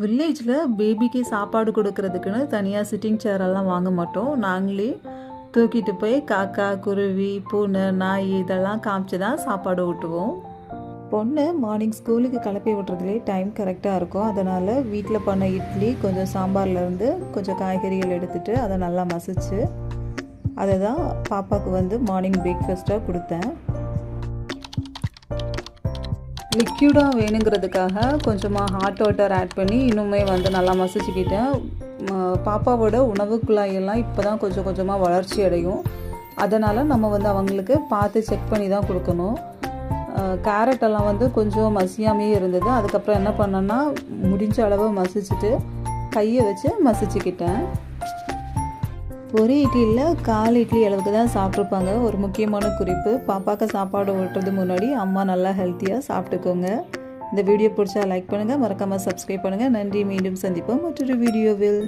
வில்லேஜில் பேபிக்கு சாப்பாடு கொடுக்கறதுக்குன்னு தனியாக சிட்டிங் சேரெல்லாம் வாங்க மாட்டோம். நாங்களே தூக்கிட்டு போய் காக்கா, குருவி, பூனை, நாய் இதெல்லாம் காமிச்சு தான் சாப்பாடு ஊட்டுவோம். பொண்ணு மார்னிங் ஸ்கூலுக்கு கிளப்பி விட்டுறதுலேயே டைம் கரெக்டாக இருக்கும். அதனால் வீட்டில் பண்ண இட்லி, கொஞ்சம் சாம்பார்லேருந்து கொஞ்சம் காய்கறிகள் எடுத்துகிட்டு அதை நல்லா மசிச்சு அதை தான் பாப்பாவுக்கு மார்னிங் பிரேக்ஃபாஸ்ட்டாக கொடுத்தேன். லிக்யூடாக வேணுங்கிறதுக்காக கொஞ்சமாக ஹாட் வாட்டர் ஆட் பண்ணி இன்னுமே நல்லா மசிச்சுக்கிட்டேன். பாப்பாவோட உணவு குழாயெல்லாம் இப்போ தான் கொஞ்சம் கொஞ்சமாக வளர்ச்சி அடையும். அதனால் நம்ம அவங்களுக்கு பார்த்து செக் பண்ணி தான் கொடுக்கணும். கேரட்டெல்லாம் கொஞ்சம் மசியாமே இருந்தது. அதுக்கப்புறம் என்ன பண்ணேன்னா முடிஞ்ச அளவு மசிச்சுட்டு கையை வச்சு மசிச்சுக்கிட்டேன். ஒரு இட்லியில் 1/4 இட்லி அளவுக்கு தான் சாப்பிட்ருப்பாங்க. ஒரு முக்கியமான குறிப்பு, பாப்பாவுக்கு சாப்பாடு ஊட்டுறது முன்னாடி அம்மா நல்லா ஹெல்த்தியாக சாப்பிட்டுக்கோங்க. இந்த வீடியோ பிடிச்சா லைக் பண்ணுங்கள், மறக்காமல் சப்ஸ்கிரைப் பண்ணுங்கள். நன்றி, மீண்டும் சந்திப்போம் மற்றொரு வீடியோவில்.